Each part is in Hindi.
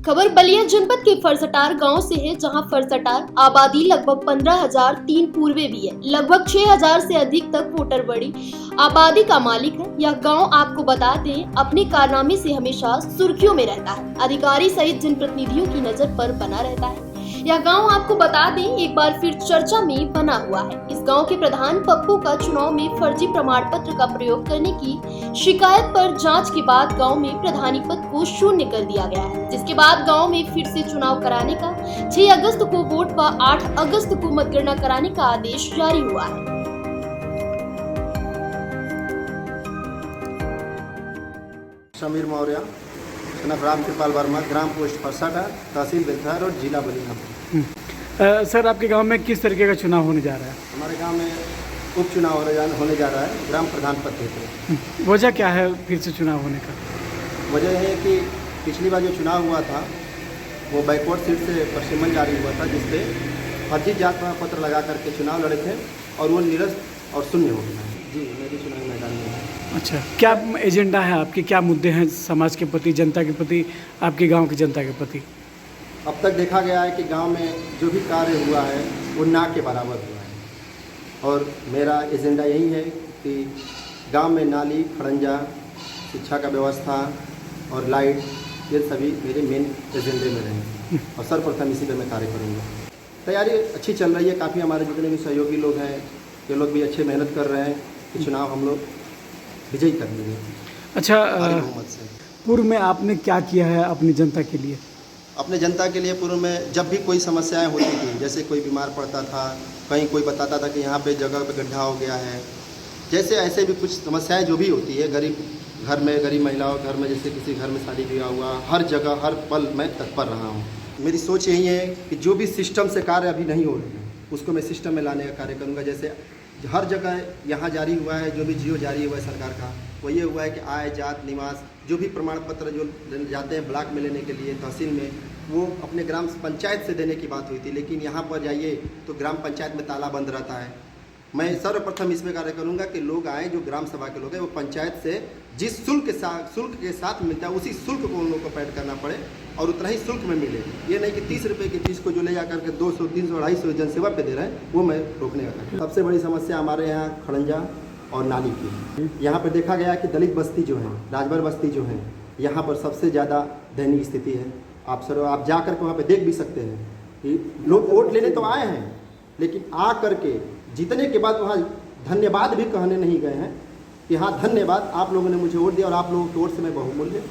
खबर बलिया जनपद के फरसटार गांव से है, जहां फरसटार आबादी लगभग 15,000, 3 पूर्वे भी है। लगभग 6,000 से अधिक तक वोटर बड़ी आबादी का मालिक है। यह गांव आपको बता दें अपने कारनामे से हमेशा सुर्खियों में रहता है। अधिकारी सहित जनप्रतिनिधियों की नजर पर बना रहता है। यह गांव आपको बता दें एक बार फिर चर्चा में बना हुआ है। इस गांव के प्रधान पप्पू का चुनाव में फर्जी प्रमाण पत्र का प्रयोग करने की शिकायत पर जांच के बाद गांव में प्रधानी पद को शून्य कर दिया गया है, जिसके बाद गांव में फिर से चुनाव कराने का 6 अगस्त को वोट व 8 अगस्त को मतगणना कराने का आदेश जारी हुआ है। समीर मौर्य, राम कृपाल वर्मा, ग्राम पोस्ट फरसटार, तहसील बेलथर और जिला बलिया। सर, आपके गांव में किस तरीके का चुनाव होने जा रहा है? हमारे गांव में उपचुनाव होने जा रहा है ग्राम प्रधान पद के। वजह क्या है फिर से चुनाव होने का? वजह है कि पिछली बार जो चुनाव हुआ था वो बैकवर्ड सीट से प्रशिमन जारी हुआ था, जिससे फर्जी जात प्रमाण पत्र लगा करके चुनाव लड़े थे और वो निरस्त और शून्य हो गया। जी, मेरी चुनावी मैदान में है। अच्छा, क्या एजेंडा है आपके, क्या मुद्दे हैं समाज के प्रति, जनता के प्रति, आपके गांव की जनता के प्रति? अब तक देखा गया है कि गांव में जो भी कार्य हुआ है वो ना के बराबर हुआ है, और मेरा एजेंडा यही है कि गांव में नाली, खड़ंजा, शिक्षा का व्यवस्था और लाइट, ये सभी मेरे मेन एजेंडे में रहें और सर्वप्रथम इसी पर मैं कार्य करूँगा। तैयारी अच्छी चल रही है, काफ़ी हमारे जितने भी सहयोगी लोग हैं ये लोग भी अच्छे मेहनत कर रहे हैं कि चुनाव हम लोग विजयी कर लेंगे। अच्छा, बहुमत से। पूर्व में आपने क्या किया है अपनी जनता के लिए? अपने जनता के लिए पूर्व में जब भी कोई समस्याएं होती थी, जैसे कोई बीमार पड़ता था, कहीं कोई बताता था कि यहाँ पे जगह पे गड्ढा हो गया है, जैसे ऐसे भी कुछ समस्याएं जो भी होती है, गरीब घर में, गरीब महिलाओं घर में, जैसे किसी घर में शादी ब्याह हुआ, हर जगह हर पल मैं तत्पर रहा हूँ। मेरी सोच यही है कि जो भी सिस्टम से कार्य अभी नहीं हो रहे हैं उसको मैं सिस्टम में लाने का कार्य करूँगा। जैसे हर जगह यहाँ जारी हुआ है, जो भी जियो जारी हुआ है सरकार का, वो ये हुआ है कि आय, जात, निवास, जो भी प्रमाण पत्र जो जाते हैं ब्लॉक में लेने के लिए, तहसील में, वो अपने ग्राम पंचायत से देने की बात हुई थी, लेकिन यहाँ पर जाइए तो ग्राम पंचायत में ताला बंद रहता है। मैं सर्वप्रथम इसमें कार्य करूँगा कि लोग आएँ, जो ग्राम सभा के लोग हैं वो पंचायत से जिस शुल्क के साथ मिलता है उसी शुल्क को उन लोगों को पेड करना पड़े और उतना ही शुल्क में मिले। ये नहीं कि 30 रुपये की चीज़ को जो ले जा करके 200, 300, 250 जनसेवा पे दे रहे हैं, वो मैं रोकने का कार्य। सबसे बड़ी समस्या हमारे यहाँ खड़ंजा और नाली की। यहाँ पर देखा गया कि दलित बस्ती जो है, राजभर बस्ती जो है, यहाँ पर सबसे ज़्यादा दयनीय स्थिति है। आप जा करके वहाँ पे देख भी सकते हैं कि लोग वोट लेने तो आए हैं, लेकिन आ करके जीतने के बाद वहाँ धन्यवाद भी कहने नहीं गए हैं कि हाँ धन्यवाद, आप लोगों ने मुझे वोट दिया और आप लोगों के वोट से मैं बहुमूल्य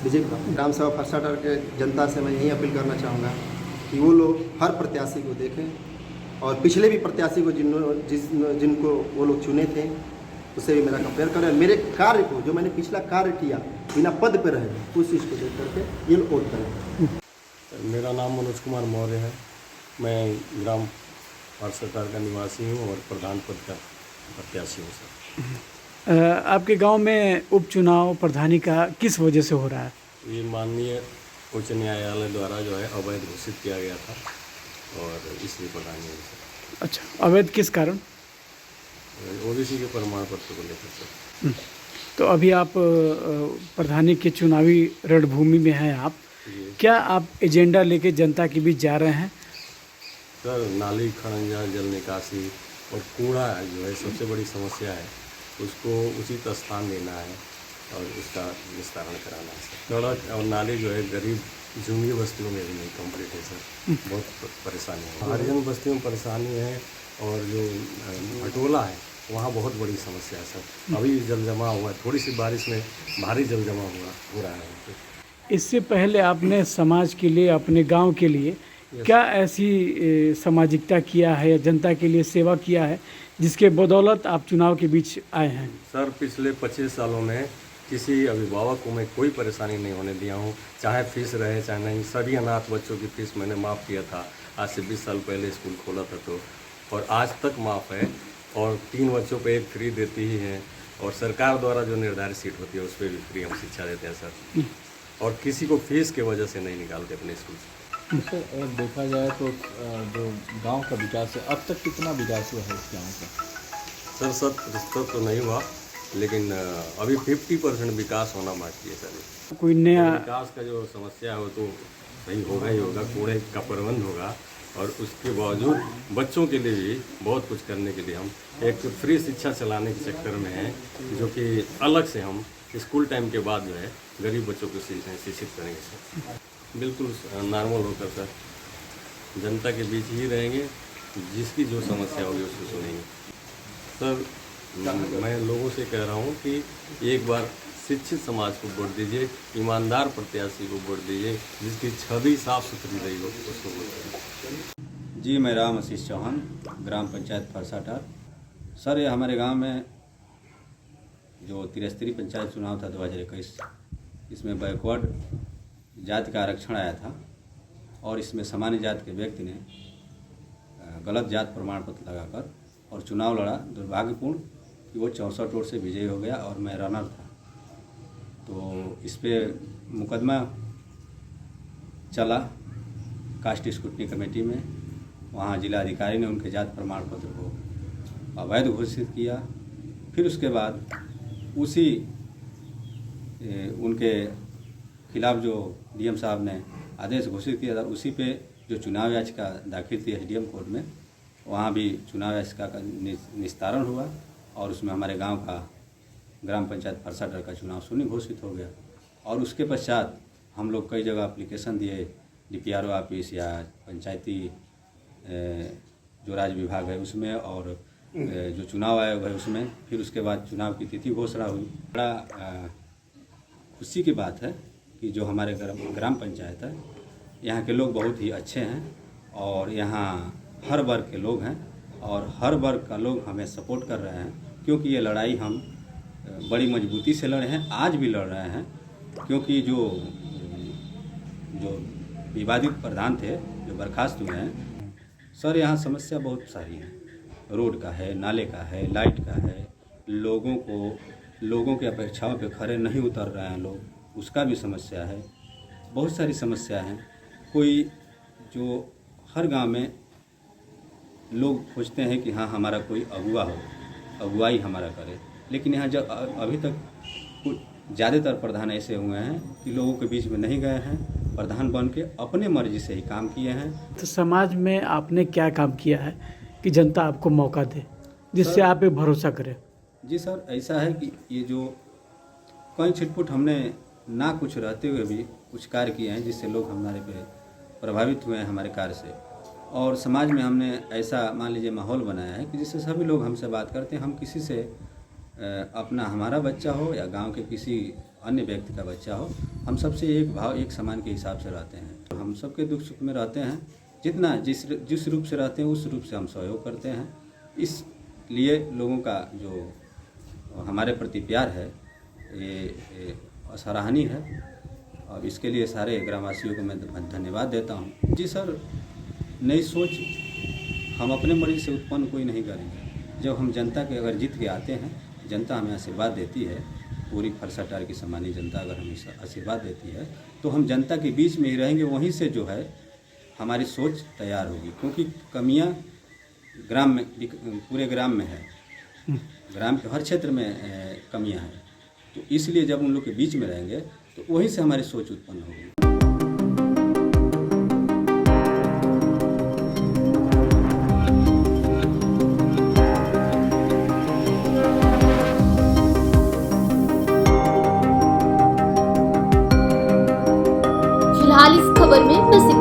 विजय प्राप्त। ग्राम सभा फरसटार के जनता से मैं यही अपील करना चाहूँगा कि वो लोग हर प्रत्याशी को देखें और पिछले भी प्रत्याशी को जिनको वो लोग चुने थे उससे भी मेरा कंपेयर करें। मेरे कार्य को, जो मैंने पिछला कार्य किया बिना पद पर रहे, उस चीज़ को देख करके ये लोग वोट करें। मेरा नाम मनोज कुमार मौर्य है। मैं ग्राम फरसटार का निवासी हूँ और प्रधान पद का प्रत्याशी हूँ सर। आपके गांव में उपचुनाव प्रधानी का किस वजह से हो रहा है? ये माननीय उच्च न्यायालय द्वारा जो है अवैध घोषित किया गया था और इसलिए प्रधानी है सर। अच्छा, अवैध किस कारण? ओबीसी के प्रमाण पत्र को लेकर सर। तो अभी आप प्रधानी के चुनावी रणभूमि में हैं आप, क्या आप एजेंडा लेके जनता के बीच जा रहे हैं? सर, नाली, खड़ंजा, जल निकासी और कूड़ा जो है सबसे बड़ी समस्या है, उसको उचित स्थान देना है और उसका निस्तारण कराना है सर। सड़क और नाली जो है गरीब झुंगी बस्तियों में भी नहीं कंप्लीट है सर, बहुत परेशानी है। हरिजन बस्तियों में परेशानी है और जो भटोला है वहाँ बहुत बड़ी समस्या है सर। अभी जल जमा हुआ है, थोड़ी सी बारिश में भारी जल जमा हो रहा है। इससे पहले आपने समाज के लिए, अपने गांव के लिए क्या ऐसी सामाजिकता किया है या जनता के लिए सेवा किया है जिसके बदौलत आप चुनाव के बीच आए हैं? सर, पिछले 25 सालों में किसी अभिभावक को मैं कोई परेशानी नहीं होने दिया हूँ, चाहे फीस रहे चाहे नहीं। सभी अनाथ बच्चों की फीस मैंने माफ़ किया था, आज से 20 साल पहले स्कूल खोला था तो, और आज तक माफ़ है। और 3 बच्चों पे 1 फ्री देती ही है और सरकार द्वारा जो निर्धारित सीट होती है उस पर भी फ्री हम शिक्षा देते हैं सर। और किसी को फीस के वजह से नहीं निकालते अपने स्कूल से। सर, देखा जाए तो जो गांव का विकास है, अब तक कितना विकास हुआ है इस गाँव का? सर, 100% तो नहीं हुआ, लेकिन अभी 50% विकास होना बाकी है सर। कोई नया विकास का जो समस्या है वो तो भाई होगा ही होगा, कूड़े का प्रबंध होगा। और उसके बावजूद बच्चों के लिए भी बहुत कुछ करने के लिए हम एक फ्री शिक्षा चलाने के चक्कर में हैं, जो कि अलग से हम स्कूल टाइम के बाद जो है गरीब बच्चों को शिक्षित करेंगे सर। बिल्कुल नॉर्मल होकर सर, जनता के बीच ही रहेंगे, जिसकी जो समस्या होगी उसको सुनेंगे सर। मैं लोगों से कह रहा हूँ कि एक बार शिक्षित समाज को वोट दीजिए, ईमानदार प्रत्याशी को वोट दीजिए, जिसकी छवि साफ सुथरी रही हो उसको वोट दीजिए। जी, मैं राम आशीष चौहान, ग्राम पंचायत फरसाटार। सर, ये हमारे गांव में जो त्रिस्तरीय पंचायत चुनाव था 2021, इसमें बैकवर्ड जाति का आरक्षण आया था और इसमें सामान्य जाति के व्यक्ति ने गलत जात प्रमाण पत्र लगाकर और चुनाव लड़ा। दुर्भाग्यपूर्ण कि वो 64 वोट से विजयी हो गया और मैं रनर था। तो इस पे मुकदमा चला कास्ट स्क्रूटनी कमेटी में। वहाँ जिलाधिकारी ने उनके जात प्रमाण पत्र को अवैध घोषित किया। फिर उसके बाद उसी उनके खिलाफ जो डीएम साहब ने आदेश घोषित किया था, उसी पे जो चुनाव याचिका दाखिल थी एसडीएम कोर्ट में, वहाँ भी चुनाव याचिका का निस्तारण हुआ और उसमें हमारे गांव का ग्राम पंचायत फरसाटार का चुनाव शून्य घोषित हो गया। और उसके पश्चात हम लोग कई जगह एप्लीकेशन दिए, डीपीआरओ ऑफिस या पंचायती जो राज्य विभाग है उसमें, और जो चुनाव आयोग है उसमें। फिर उसके बाद चुनाव की तिथि घोषणा हुई। बड़ा खुशी की बात है कि जो हमारे ग्राम पंचायत है, यहाँ के लोग बहुत ही अच्छे हैं और यहाँ हर वर्ग के लोग हैं और हर वर्ग का लोग हमें सपोर्ट कर रहे हैं, क्योंकि ये लड़ाई हम बड़ी मजबूती से लड़े हैं, आज भी लड़ रहे हैं। क्योंकि जो विवादित प्रधान थे जो बर्खास्त हुए हैं सर, यहाँ समस्या बहुत सारी है। रोड का है, नाले का है, लाइट का है, लोगों की अपेक्षाओं पे खरे नहीं उतर रहे हैं लोग, उसका भी समस्या है। बहुत सारी समस्या हैं। कोई जो हर गांव में लोग खोजते हैं कि हाँ हमारा कोई अगुआ हो, अगुवाई हमारा करे, लेकिन यहाँ जब अभी तक कुछ ज़्यादातर प्रधान ऐसे हुए हैं कि लोगों के बीच में नहीं गए हैं, प्रधान बन के अपने मर्जी से ही काम किए हैं। तो समाज में आपने क्या काम किया है कि जनता आपको मौका दे, जिससे आप पे भरोसा करें? जी सर, ऐसा है कि ये जो कई छिटपुट हमने ना कुछ रहते हुए भी कुछ कार्य किए हैं, जिससे लोग हमारे पे प्रभावित हुए हैं हमारे कार्य से। और समाज में हमने ऐसा मान लीजिए माहौल बनाया है कि जिससे सभी लोग हमसे बात करते हैं। हम किसी से अपना हमारा बच्चा हो या गांव के किसी अन्य व्यक्ति का बच्चा हो, हम सबसे एक भाव एक समान के हिसाब से रहते हैं। तो हम सबके दुख सुख में रहते हैं, जितना जिस रूप से रहते हैं उस रूप से हम सहयोग करते हैं। इसलिए लोगों का जो हमारे प्रति प्यार है ये सराहनीय है और इसके लिए सारे ग्रामवासियों को मैं धन्यवाद देता हूँ। जी सर, नई सोच हम अपने मर्जी से उत्पन्न कोई नहीं करेंगे। जब हम जनता के अगर जीत के आते हैं, जनता हमें आशीर्वाद देती है, पूरी फरसाटार की सामान्य जनता अगर हमें आशीर्वाद देती है तो हम जनता के बीच में ही रहेंगे। वहीं से जो है हमारी सोच तैयार होगी, क्योंकि कमियां ग्राम में, पूरे ग्राम में है, ग्राम के हर क्षेत्र में कमियां हैं। तो इसलिए जब उन लोग के बीच में रहेंगे तो वहीं से हमारी सोच उत्पन्न होगी। फिलहाल इस खबर में बस